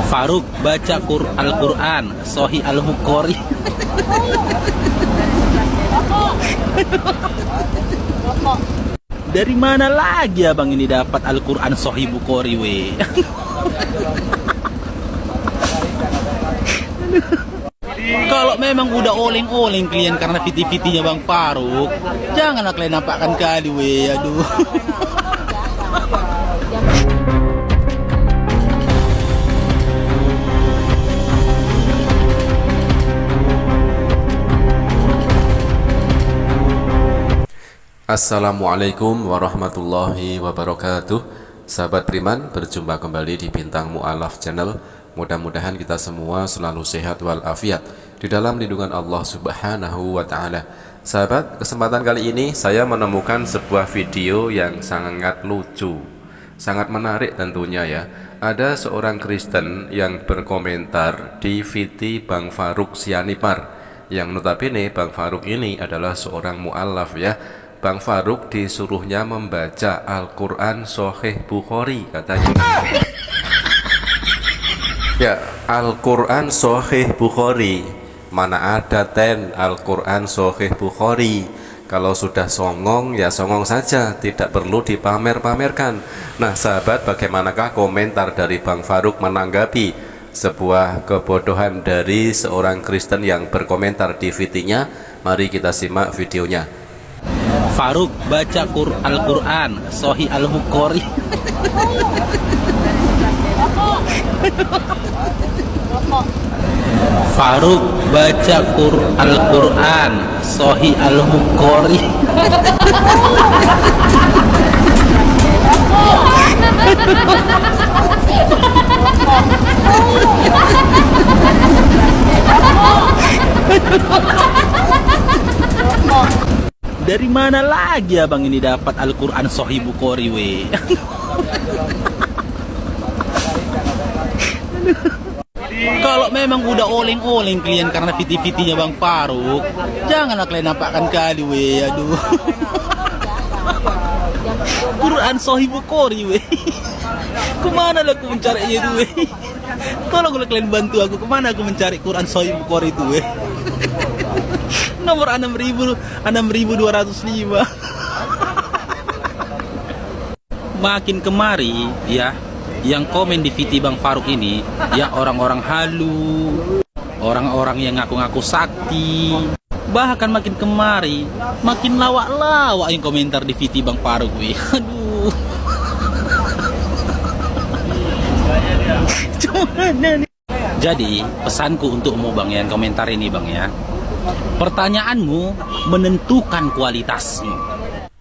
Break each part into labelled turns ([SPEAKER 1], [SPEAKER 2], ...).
[SPEAKER 1] Faruk baca Al-Quran Sahih Al-Bukhari. Dari mana lagi abang ini dapat Al-Quran Sahih Bukhari we? Kalau memang udah oleng-oleng kalian karena fiti-fitinya Bang Faruk, janganlah kalian nampakkan kali we. Aduh.
[SPEAKER 2] Assalamualaikum warahmatullahi wabarakatuh. Sahabat beriman, berjumpa kembali di Bintang Mu'alaf Channel. Mudah-mudahan kita semua selalu sehat walafiat di dalam lindungan Allah Subhanahu wa ta'ala. Sahabat, kesempatan kali ini saya menemukan sebuah video yang sangat lucu, sangat menarik tentunya ya. Ada seorang Kristen yang berkomentar di VT Bang Faruk Sianipar, yang notabene Bang Faruk ini adalah seorang mu'alaf ya. Bang Faruk disuruhnya membaca Al-Quran Sahih Bukhari katanya. Ya, Al-Quran Sahih Bukhari. Mana ada Al-Quran Sahih Bukhari. Kalau sudah songong ya songong saja, tidak perlu dipamer-pamerkan. Nah sahabat, bagaimanakah komentar dari Bang Faruk menanggapi sebuah kebodohan dari seorang Kristen yang berkomentar di VT-nya? Mari kita simak videonya.
[SPEAKER 1] Faruk baca Al-Quran Sahih Al-Bukhari. Faruk baca Al-Quran Sahih Al-Bukhari. Dari mana lagi abang ini dapat Al-Quran Sahih Bukhari we? Kalau memang udah oleng-oleng kalian karena fiti-fitinya Bang Faruk, janganlah kalian nampakkan kali we. Aduh. Quran Sahih Bukhari we. Kemana lah aku mencarinya itu we? Tolonglah kalian bantu aku, kemana aku mencari Quran Sahih Bukhari itu we? Nomor 6205. Makin kemari ya, yang komen di VT Bang Faruk ini ya orang-orang halu, orang-orang yang ngaku-ngaku sakti. Bahkan makin kemari makin lawak-lawak yang komentar di VT Bang Faruk we. Aduh. Jadi pesanku untukmu Bang yang komentar ini Bang ya, pertanyaanmu menentukan kualitasmu.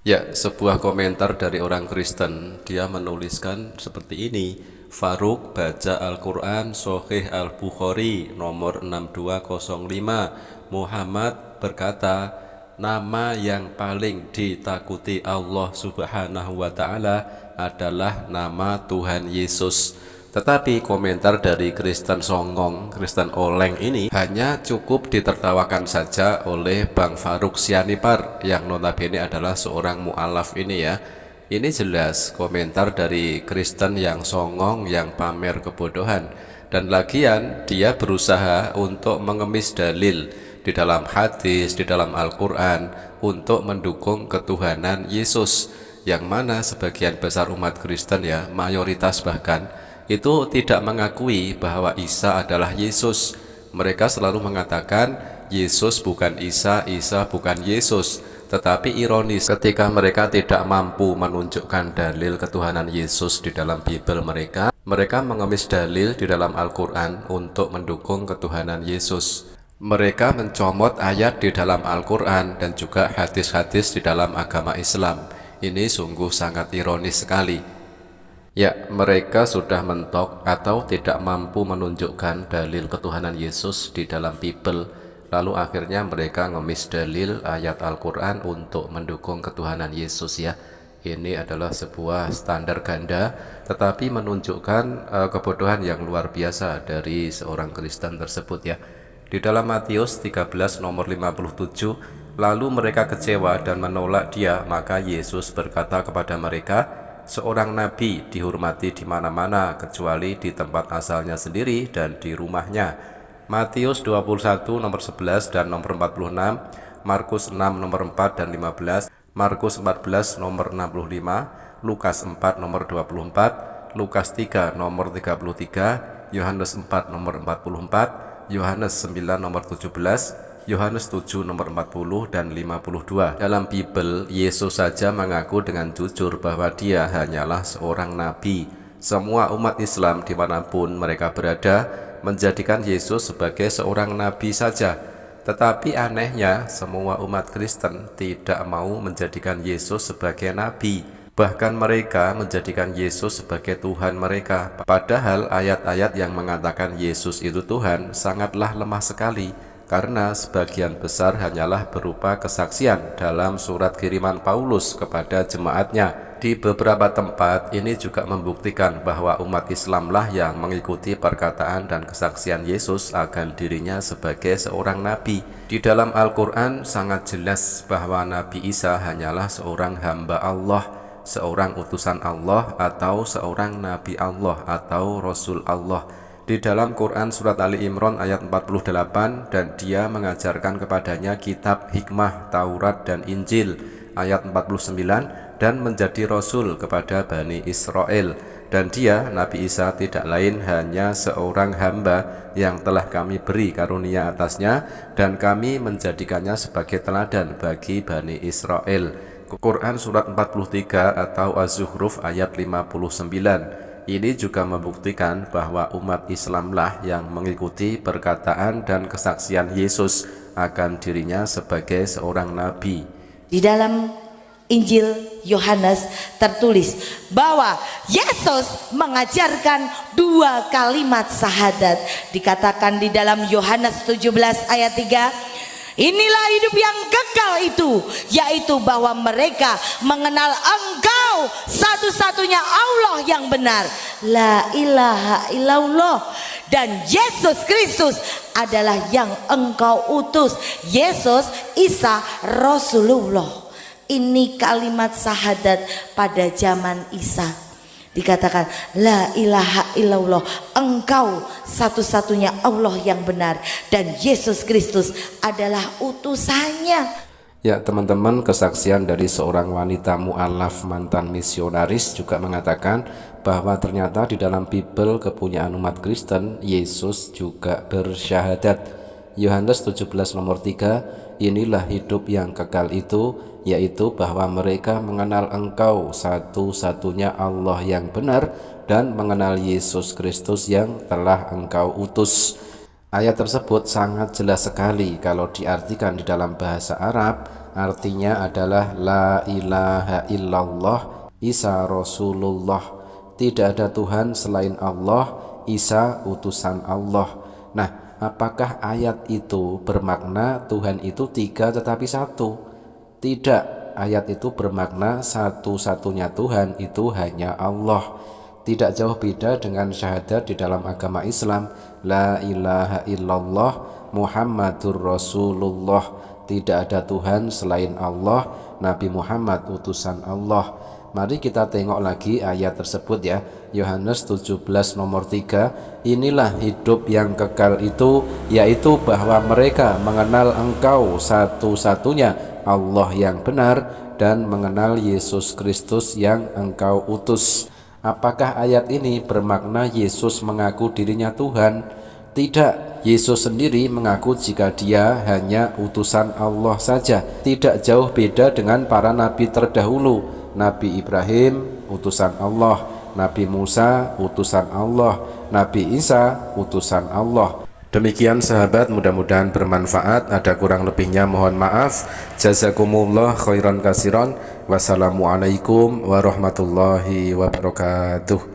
[SPEAKER 2] Ya, sebuah komentar dari orang Kristen. Dia menuliskan seperti ini: Faruk baca Al-Quran Sahih Al-Bukhari nomor 6205. Muhammad berkata, nama yang paling ditakuti Allah Subhanahu wa ta'ala adalah nama Tuhan Yesus. Tetapi komentar dari Kristen songong, Kristen oleng ini hanya cukup ditertawakan saja oleh Bang Faruk Sianipar, yang notabene adalah seorang mu'alaf ini ya. Ini jelas komentar dari Kristen yang songong, yang pamer kebodohan. Dan lagian dia berusaha untuk mengemis dalil di dalam hadis, di dalam Al-Quran untuk mendukung ketuhanan Yesus, yang mana sebagian besar umat Kristen ya, mayoritas bahkan, itu tidak mengakui bahwa Isa adalah Yesus. Mereka selalu mengatakan Yesus bukan Isa, Isa bukan Yesus. Tetapi ironis, ketika mereka tidak mampu menunjukkan dalil ketuhanan Yesus di dalam Bible mereka, mereka mengemis dalil di dalam Al-Quran untuk mendukung ketuhanan Yesus. Mereka mencomot ayat di dalam Al-Quran dan juga hadis-hadis di dalam agama Islam. Ini sungguh sangat ironis sekali. Ya, mereka sudah mentok atau tidak mampu menunjukkan dalil ketuhanan Yesus di dalam Bible. Lalu akhirnya mereka ngemis dalil ayat Al-Quran untuk mendukung ketuhanan Yesus ya. Ini adalah sebuah standar ganda, tetapi menunjukkan kebodohan yang luar biasa dari seorang Kristen tersebut ya. Di dalam Matius 13 nomor 57, lalu mereka kecewa dan menolak dia, maka Yesus berkata kepada mereka, Seorang nabi dihormati di mana-mana kecuali di tempat asalnya sendiri dan di rumahnya. Matius 21 nomor 11 dan nomor 46, Markus 6 nomor 4 dan 15, Markus 14 nomor 65, Lukas 4 nomor 24, Lukas 3 nomor 33, Yohanes 4 nomor 44, Yohanes 9 nomor 17, Yohanes 7 nomor 40 dan 52. Dalam Bible, Yesus saja mengaku dengan jujur bahwa dia hanyalah seorang nabi. Semua umat Islam dimanapun mereka berada menjadikan Yesus sebagai seorang nabi saja. Tetapi anehnya, semua umat Kristen tidak mau menjadikan Yesus sebagai nabi. Bahkan mereka menjadikan Yesus sebagai Tuhan mereka. Padahal ayat-ayat yang mengatakan Yesus itu Tuhan sangatlah lemah sekali, karena sebagian besar hanyalah berupa kesaksian dalam surat kiriman Paulus kepada jemaatnya. Di beberapa tempat ini juga membuktikan bahwa umat Islamlah yang mengikuti perkataan dan kesaksian Yesus akan dirinya sebagai seorang nabi. Di dalam Al-Quran sangat jelas bahwa Nabi Isa hanyalah seorang hamba Allah, seorang utusan Allah, atau seorang nabi Allah atau Rasul Allah. Di dalam Quran surat Ali Imran ayat 48, dan dia mengajarkan kepadanya kitab, hikmah, Taurat dan Injil, ayat 49, dan menjadi Rasul kepada Bani Israel. Dan dia, Nabi Isa, tidak lain hanya seorang hamba yang telah kami beri karunia atasnya, dan kami menjadikannya sebagai teladan bagi Bani Israel. Quran surat 43 atau Az-Zukhruf ayat 59. Ini juga membuktikan bahwa umat Islamlah yang mengikuti perkataan dan kesaksian Yesus akan dirinya sebagai seorang nabi.
[SPEAKER 3] Di dalam Injil Yohanes tertulis bahwa Yesus mengajarkan 2 kalimat syahadat. Dikatakan di dalam Yohanes 17 ayat 3, inilah hidup yang kekal itu, yaitu bahwa mereka mengenal Engkau satu-satunya Allah yang benar, la ilaha illallah, dan Yesus Kristus adalah yang Engkau utus, Yesus Isa Rasulullah. Ini kalimat syahadat pada zaman Isa. Dikatakan la ilaha illallah, Engkau satu-satunya Allah yang benar, dan Yesus Kristus adalah utusannya.
[SPEAKER 2] Ya teman-teman, kesaksian dari seorang wanita mu'alaf mantan misionaris juga mengatakan bahwa ternyata di dalam Bible kepunyaan umat Kristen, Yesus juga bersyahadat. Yohanes 17 nomor 3, inilah hidup yang kekal itu, yaitu bahwa mereka mengenal Engkau satu-satunya Allah yang benar, dan mengenal Yesus Kristus yang telah Engkau utus. Ayat tersebut sangat jelas sekali kalau diartikan di dalam bahasa Arab. Artinya adalah la ilaha illallah, Isa Rasulullah. Tidak ada Tuhan selain Allah, Isa utusan Allah. Nah, apakah ayat itu bermakna Tuhan itu 3 tetapi 1? Tidak, ayat itu bermakna satu-satunya Tuhan itu hanya Allah. Tidak jauh beda dengan syahadat di dalam agama Islam, la ilaha illallah Muhammadur Rasulullah. Tidak ada Tuhan selain Allah, Nabi Muhammad utusan Allah. Mari kita tengok lagi ayat tersebut ya. Yohanes 17 nomor 3, inilah hidup yang kekal itu, yaitu bahwa mereka mengenal Engkau satu-satunya Allah yang benar, dan mengenal Yesus Kristus yang Engkau utus. Apakah ayat ini bermakna Yesus mengaku dirinya Tuhan? Tidak, Yesus sendiri mengaku jika dia hanya utusan Allah saja. Tidak jauh beda dengan para nabi terdahulu. Nabi Ibrahim utusan Allah, Nabi Musa utusan Allah, Nabi Isa utusan Allah. Demikian sahabat, mudah-mudahan bermanfaat. Ada kurang lebihnya mohon maaf. Jazakumullah khairan kasiran. Wassalamualaikum warahmatullahi wabarakatuh.